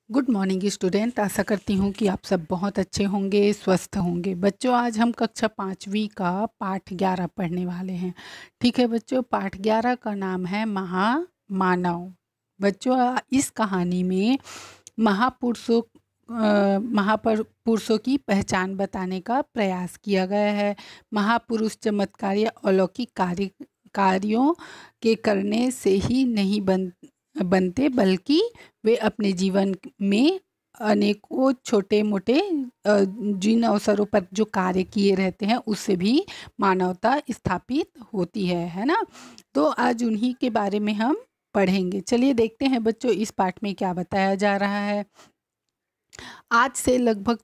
Good morning student. आशा करती हूँ कि आप सब बहुत अच्छे होंगे, स्वस्थ होंगे। बच्चों, आज हम कक्षा 5वीं का पाठ 11 पढ़ने वाले हैं। ठीक है बच्चों, पाठ 11 का नाम है महामानव। बच्चों, इस कहानी में महापुरुषों की पहचान बताने का प्रयास किया गया है। महापुरुष चमत्कार या अलौकिक कार्यों के करने से ही नहीं बनते, बल्कि वे अपने जीवन में अनेकों छोटे मोटे जिन अवसरों पर जो कार्य किए रहते हैं उससे भी मानवता स्थापित होती है ना। तो आज उन्हीं के बारे में हम पढ़ेंगे। चलिए देखते हैं बच्चों, इस पाठ में क्या बताया जा रहा है। आज से लगभग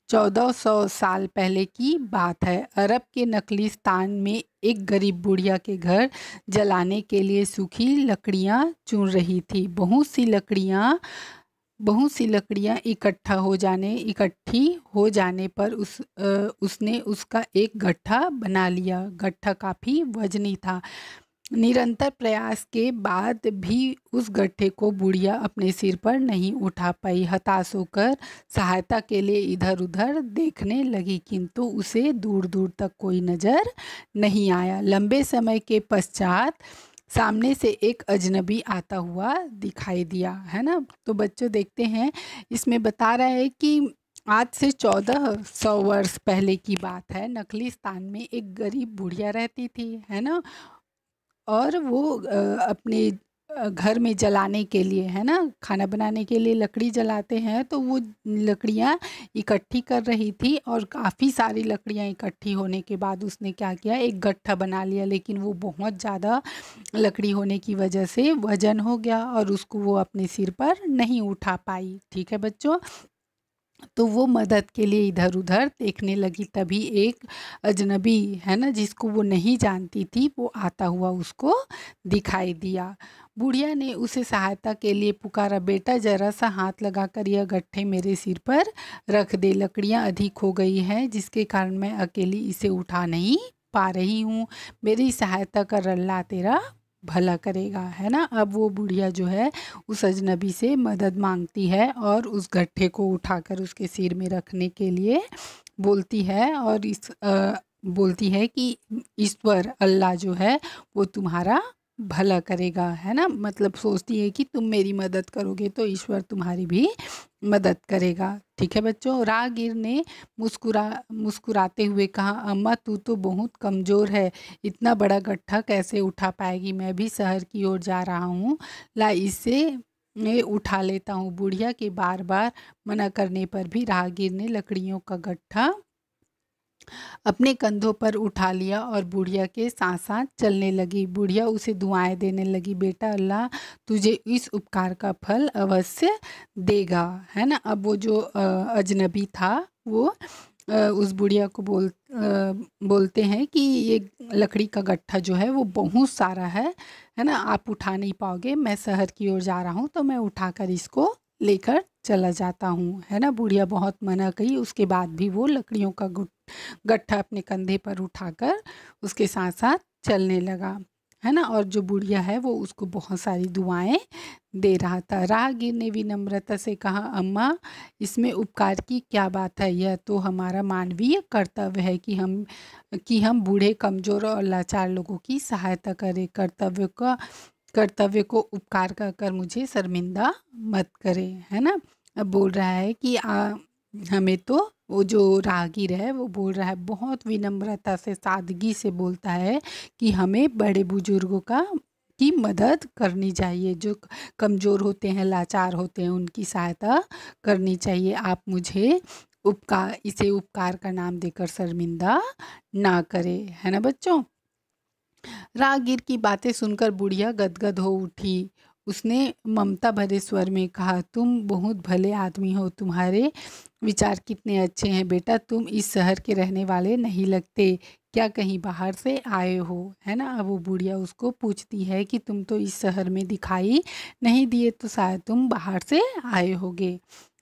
1400 साल पहले की बात है। अरब के नखलिस्तान में एक गरीब बुढ़िया के घर जलाने के लिए सूखी लकड़ियां चुन रही थी। बहुत सी लकड़ियां इकट्ठी हो जाने पर उसने उसका एक गट्ठा बना लिया। गट्ठा काफ़ी वजनी था। निरंतर प्रयास के बाद भी उस गड्ढे को बुढ़िया अपने सिर पर नहीं उठा पाई। हताश होकर सहायता के लिए इधर उधर देखने लगी, किंतु उसे दूर दूर तक कोई नज़र नहीं आया। लंबे समय के पश्चात सामने से एक अजनबी आता हुआ दिखाई दिया, है ना। तो बच्चों देखते हैं, इसमें बता रहा है कि आज से 1400 वर्ष पहले की बात है। नखलिस्तान में एक गरीब बुढ़िया रहती थी, है ना। और वो अपने घर में जलाने के लिए, है ना, खाना बनाने के लिए लकड़ी जलाते हैं, तो वो लकड़ियाँ इकट्ठी कर रही थी। और काफ़ी सारी लकड़ियाँ इकट्ठी होने के बाद उसने क्या किया, एक गट्ठा बना लिया। लेकिन वो बहुत ज़्यादा लकड़ी होने की वजह से वजन हो गया और उसको वो अपने सिर पर नहीं उठा पाई। ठीक है बच्चों, तो वो मदद के लिए इधर उधर देखने लगी। तभी एक अजनबी, है ना, जिसको वो नहीं जानती थी, वो आता हुआ उसको दिखाई दिया। बुढ़िया ने उसे सहायता के लिए पुकारा, बेटा ज़रा सा हाथ लगाकर यह गट्ठे मेरे सिर पर रख दे। लकड़ियाँ अधिक हो गई हैं, जिसके कारण मैं अकेली इसे उठा नहीं पा रही हूँ। मेरी सहायता कर, अल्लाह तेरा भला करेगा, है ना। अब वो बुढ़िया जो है उस अजनबी से मदद मांगती है और उस गट्ठे को उठाकर उसके सिर में रखने के लिए बोलती है। और बोलती है कि ईश्वर अल्लाह जो है वो तुम्हारा भला करेगा, है ना। मतलब सोचती है कि तुम मेरी मदद करोगे तो ईश्वर तुम्हारी भी मदद करेगा। ठीक है बच्चों, राहगीर ने मुस्कुराते हुए कहा, अम्मा तू तो बहुत कमज़ोर है, इतना बड़ा गट्ठा कैसे उठा पाएगी। मैं भी शहर की ओर जा रहा हूँ, ला इसे मैं उठा लेता हूँ। बुढ़िया के बार बार मना करने पर भी राहगीर ने लकड़ियों का गट्ठा अपने कंधों पर उठा लिया और बुढ़िया के साथ साथ चलने लगी। बुढ़िया उसे दुआएं देने लगी, बेटा अल्लाह तुझे इस उपकार का फल अवश्य देगा, है ना। अब वो जो अजनबी था वो उस बुढ़िया को बोलते हैं कि ये लकड़ी का गट्ठा जो है वो बहुत सारा है ना, आप उठा नहीं पाओगे। मैं शहर की ओर जा रहा हूँ तो मैं उठाकर इसको लेकर चला जाता हूँ, है ना। बुढ़िया बहुत मना कही, उसके बाद भी वो लकड़ियों का गट्ठा अपने कंधे पर उठाकर उसके साथ साथ चलने लगा, है ना। और जो बुढ़िया है वो उसको बहुत सारी दुआएं दे रहा था। राहगीर ने विनम्रता से कहा, अम्मा इसमें उपकार की क्या बात है। यह तो हमारा मानवीय कर्तव्य है कि हम बूढ़े, कमज़ोर और लाचार लोगों की सहायता करें। कर्तव्य को उपकार कर मुझे शर्मिंदा मत करें, है ना। अब बोल रहा है कि हमें तो, वो जो राहगीर है वो बोल रहा है, बहुत विनम्रता से, सादगी से बोलता है कि हमें बड़े बुजुर्गों की मदद करनी चाहिए। जो कमज़ोर होते हैं, लाचार होते हैं, उनकी सहायता करनी चाहिए। आप मुझे इसे उपकार का नाम देकर शर्मिंदा ना करें, है ना बच्चों। राहगीर की बातें सुनकर बुढ़िया गदगद हो उठी। उसने ममता भरे स्वर में कहा, तुम बहुत भले आदमी हो, तुम्हारे विचार कितने अच्छे हैं। बेटा तुम इस शहर के रहने वाले नहीं लगते, क्या कहीं बाहर से आए हो, है ना। अब वो बुढ़िया उसको पूछती है कि तुम तो इस शहर में दिखाई नहीं दिए, तो शायद तुम बाहर से आए होगे,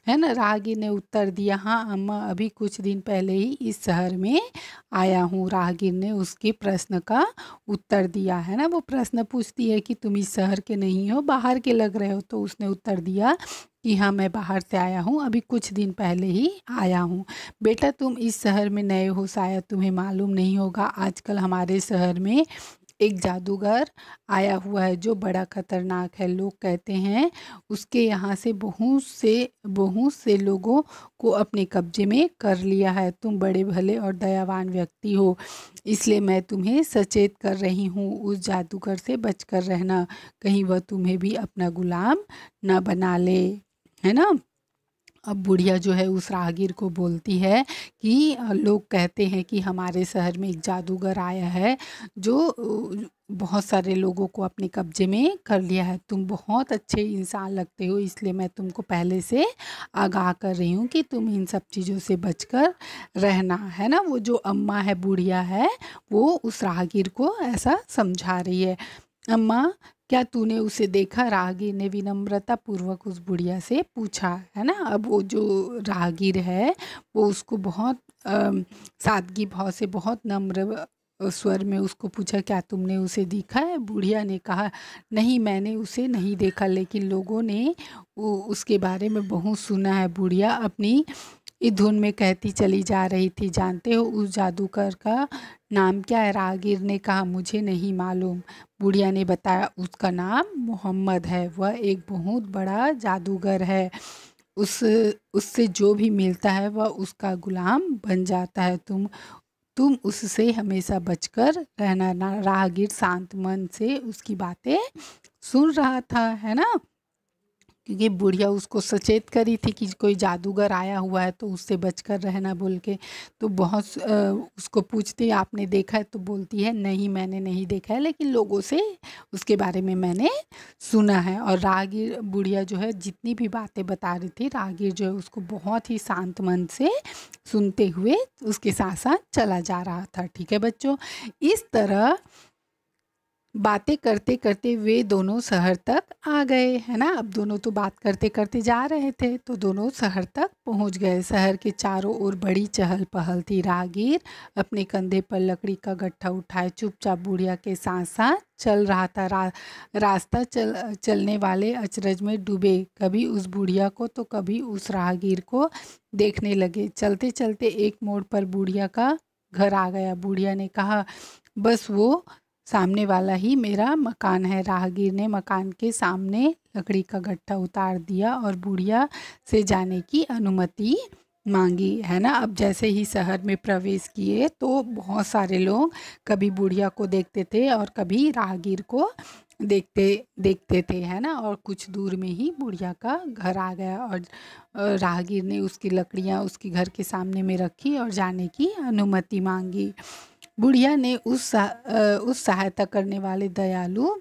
है ना। राहगीर ने उत्तर दिया, हाँ अम्मा, अभी कुछ दिन पहले ही इस शहर में आया हूँ। राहगीर ने उसके प्रश्न का उत्तर दिया, है ना। वो प्रश्न पूछती है कि तुम इस शहर के नहीं हो, बाहर के लग रहे हो। तो उसने उत्तर दिया कि हाँ मैं बाहर से आया हूँ, अभी कुछ दिन पहले ही आया हूँ। बेटा तुम इस शहर में नए हो, शायद तुम्हें मालूम नहीं होगा, आजकल हमारे शहर में एक जादूगर आया हुआ है जो बड़ा खतरनाक है। लोग कहते हैं उसके यहाँ से बहुत से लोगों को अपने कब्जे में कर लिया है। तुम बड़े भले और दयावान व्यक्ति हो, इसलिए मैं तुम्हें सचेत कर रही हूँ, उस जादूगर से बचकर रहना, कहीं वह तुम्हें भी अपना गुलाम न बना ले, है ना। अब बुढ़िया जो है उस राहगीर को बोलती है कि लोग कहते हैं कि हमारे शहर में एक जादूगर आया है जो बहुत सारे लोगों को अपने कब्जे में कर लिया है। तुम बहुत अच्छे इंसान लगते हो, इसलिए मैं तुमको पहले से आगाह कर रही हूँ कि तुम इन सब चीज़ों से बचकर रहना, है ना। वो जो अम्मा है, बुढ़िया है, वो उस राहगीर को ऐसा समझा रही है। अम्मा क्या तूने उसे देखा? राहगीर ने विनम्रता पूर्वक उस बुढ़िया से पूछा, है ना। अब वो जो राहगीर है वो उसको बहुत सादगी भाव से, बहुत नम्र स्वर में उसको पूछा, क्या तुमने उसे देखा है? बुढ़िया ने कहा, नहीं मैंने उसे नहीं देखा, लेकिन लोगों ने उसके बारे में बहुत सुना है। बुढ़िया अपनी इस धुन में कहती चली जा रही थी, जानते हो उस जादूगर का नाम क्या है? राहगीर ने कहा, मुझे नहीं मालूम। बुढ़िया ने बताया, उसका नाम मोहम्मद है, वह एक बहुत बड़ा जादूगर है। उस उससे जो भी मिलता है वह उसका गुलाम बन जाता है। तुम उससे हमेशा बचकर रहना। राहगीर शांत मन से उसकी बातें सुन रहा था, है ना, क्योंकि बुढ़िया उसको सचेत करी थी कि कोई जादूगर आया हुआ है तो उससे बचकर रहना बोल के। तो बहुत उसको पूछती, आपने देखा है? तो बोलती है, नहीं मैंने नहीं देखा है, लेकिन लोगों से उसके बारे में मैंने सुना है। और राहगीर, बुढ़िया जो है जितनी भी बातें बता रही थी, राहगीर जो है उसको बहुत ही शांत मन से सुनते हुए उसके साथ साथ चला जा रहा था। ठीक है बच्चों, इस तरह बातें करते करते वे दोनों शहर तक आ गए, है ना। अब दोनों तो बात करते करते जा रहे थे, तो दोनों शहर तक पहुंच गए। शहर के चारों ओर बड़ी चहल पहल थी। राहगीर अपने कंधे पर लकड़ी का गट्ठा उठाए चुपचाप बुढ़िया के साथ साथ चल रहा था। रास्ता चलने वाले अचरज में डूबे, कभी उस बुढ़िया को तो कभी उस राहगीर को देखने लगे। चलते चलते एक मोड़ पर बुढ़िया का घर आ गया। बुढ़िया ने कहा, बस वो सामने वाला ही मेरा मकान है। राहगीर ने मकान के सामने लकड़ी का गट्ठा उतार दिया और बुढ़िया से जाने की अनुमति मांगी, है ना। अब जैसे ही शहर में प्रवेश किए तो बहुत सारे लोग कभी बुढ़िया को देखते थे और कभी राहगीर को देखते थे, है ना। और कुछ दूर में ही बुढ़िया का घर आ गया और राहगीर ने उसकी लकड़ियाँ उसके घर के सामने में रखी और जाने की अनुमति मांगी। बुढ़िया ने उस सहायता करने वाले दयालु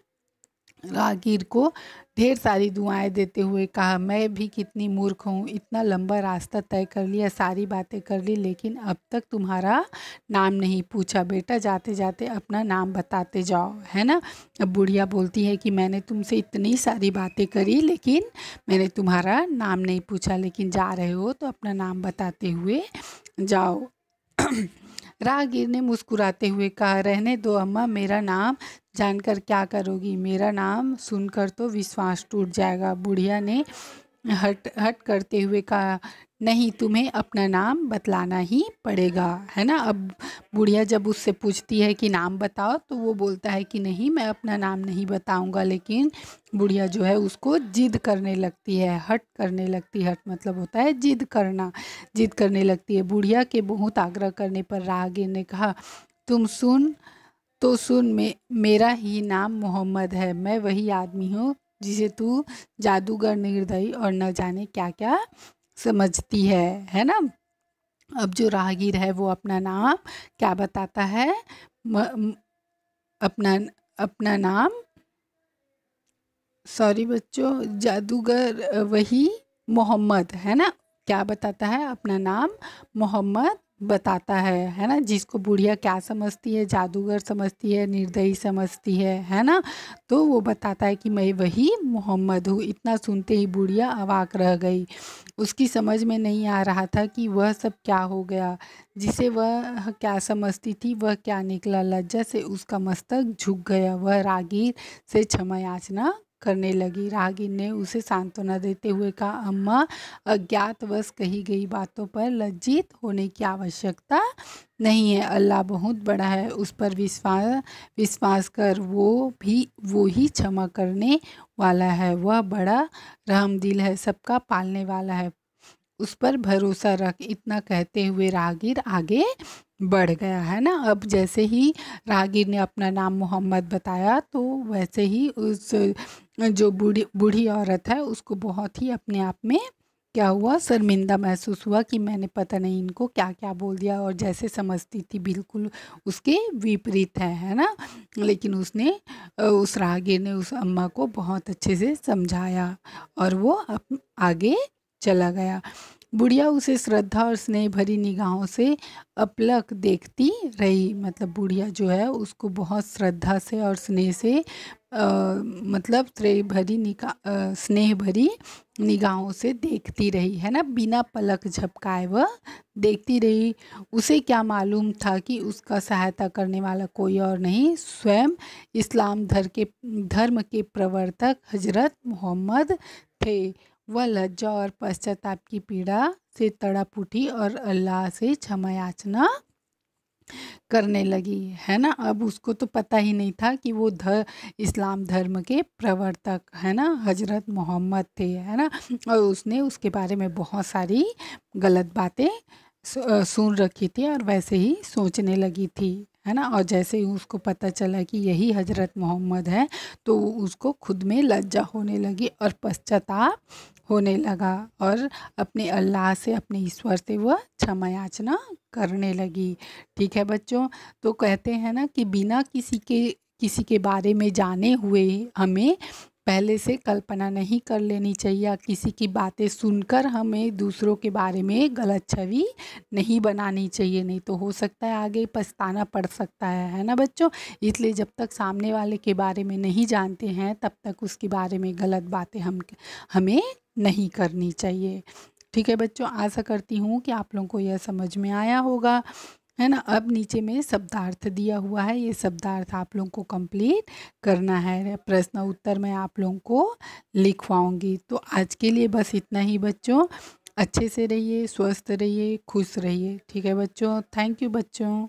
राहगीर को ढेर सारी दुआएं देते हुए कहा, मैं भी कितनी मूर्ख हूँ, इतना लंबा रास्ता तय कर लिया, सारी बातें कर ली, लेकिन अब तक तुम्हारा नाम नहीं पूछा। बेटा जाते जाते अपना नाम बताते जाओ, है ना। अब बुढ़िया बोलती है कि मैंने तुमसे इतनी सारी बातें करी, लेकिन मैंने तुम्हारा नाम नहीं पूछा, लेकिन जा रहे हो तो अपना नाम बताते हुए जाओ। राहगीर ने मुस्कुराते हुए कहा, रहने दो अम्मा, मेरा नाम जानकर क्या करोगी? मेरा नाम सुनकर तो विश्वास टूट जाएगा। बुढ़िया ने हट करते हुए कहा, नहीं, तुम्हें अपना नाम बतलाना ही पड़ेगा, है ना। अब बुढ़िया जब उससे पूछती है कि नाम बताओ, तो वो बोलता है कि नहीं, मैं अपना नाम नहीं बताऊंगा। लेकिन बुढ़िया जो है उसको जिद करने लगती है, हट करने लगती है। हट मतलब होता है जिद करना, जिद करने लगती है। बुढ़िया के बहुत आग्रह करने पर राहगीर ने कहा, तुम सुन, मेरा ही नाम मोहम्मद है। मैं वही आदमी हूँ जिसे तू जादूगर, निर्दयी और न जाने क्या क्या समझती है ना। अब जो राहगीर है वो अपना नाम क्या बताता है? अपना अपना नाम, सॉरी बच्चों, जादूगर वही मोहम्मद, है ना। क्या बताता है? अपना नाम मोहम्मद बताता है ना, जिसको बुढ़िया क्या समझती है, जादूगर समझती है, निर्दयी समझती है ना। तो वो बताता है कि मैं वही मोहम्मद हूँ। इतना सुनते ही बुढ़िया अवाक रह गई। उसकी समझ में नहीं आ रहा था कि वह सब क्या हो गया। जिसे वह क्या समझती थी वह क्या निकला। लज्जा से उसका मस्तक झुक गया। वह रागीर से क्षमा याचना करने लगी। राहगीर ने उसे सांत्वना देते हुए कहा, अम्मा, अज्ञातवश कही गई बातों पर लज्जित होने की आवश्यकता नहीं है। अल्लाह बहुत बड़ा है, उस पर विश्वास कर। वो ही क्षमा करने वाला है। वह बड़ा रहमदिल है, सबका पालने वाला है, उस पर भरोसा रख। इतना कहते हुए राहगीर आगे बढ़ गया है ना। अब जैसे ही राहगीर ने अपना नाम मोहम्मद बताया तो वैसे ही उस जो बूढ़ी औरत है उसको बहुत ही अपने आप में क्या हुआ, शर्मिंदा महसूस हुआ कि मैंने पता नहीं इनको क्या क्या बोल दिया। और जैसे समझती थी बिल्कुल उसके विपरीत है ना। लेकिन उस राहगीर ने उस अम्मा को बहुत अच्छे से समझाया और वो आगे चला गया। बुढ़िया उसे श्रद्धा और स्नेह भरी निगाहों से अपलक देखती रही। मतलब बुढ़िया जो है उसको बहुत श्रद्धा से और स्नेह से मतलब स्नेह भरी निगाहों से देखती रही है ना। बिना पलक झपकाए वह देखती रही। उसे क्या मालूम था कि उसका सहायता करने वाला कोई और नहीं, स्वयं इस्लाम धर्म के प्रवर्तक हजरत मोहम्मद थे। वह लज्जा और पश्चाताप की पीड़ा से तड़प उठी और अल्लाह से क्षमा याचना करने लगी है ना। अब उसको तो पता ही नहीं था कि वो इस्लाम धर्म के प्रवर्तक है ना हजरत मोहम्मद थे है ना। और उसने उसके बारे में बहुत सारी गलत बातें सुन रखी थी और वैसे ही सोचने लगी थी है ना। और जैसे ही उसको पता चला कि यही हजरत मोहम्मद है तो उसको खुद में लज्जा होने लगी और पश्चाताप होने लगा और अपने अल्लाह से, अपने ईश्वर से वह क्षमा याचना करने लगी। ठीक है बच्चों, तो कहते हैं ना कि बिना किसी के बारे में जाने हुए हमें पहले से कल्पना नहीं कर लेनी चाहिए। या किसी की बातें सुनकर हमें दूसरों के बारे में गलत छवि नहीं बनानी चाहिए, नहीं तो हो सकता है आगे पछताना पड़ सकता है ना बच्चों। इसलिए जब तक सामने वाले के बारे में नहीं जानते हैं तब तक उसके बारे में गलत बातें हमें नहीं करनी चाहिए। ठीक है बच्चों, आशा करती हूँ कि आप लोगों को यह समझ में आया होगा है ना। अब नीचे में शब्दार्थ दिया हुआ है, ये शब्दार्थ आप लोगों को कंप्लीट करना है। प्रश्न उत्तर मैं आप लोगों को लिखवाऊंगी। तो आज के लिए बस इतना ही बच्चों। अच्छे से रहिए, स्वस्थ रहिए, खुश रहिए। ठीक है बच्चों, थैंक यू बच्चों।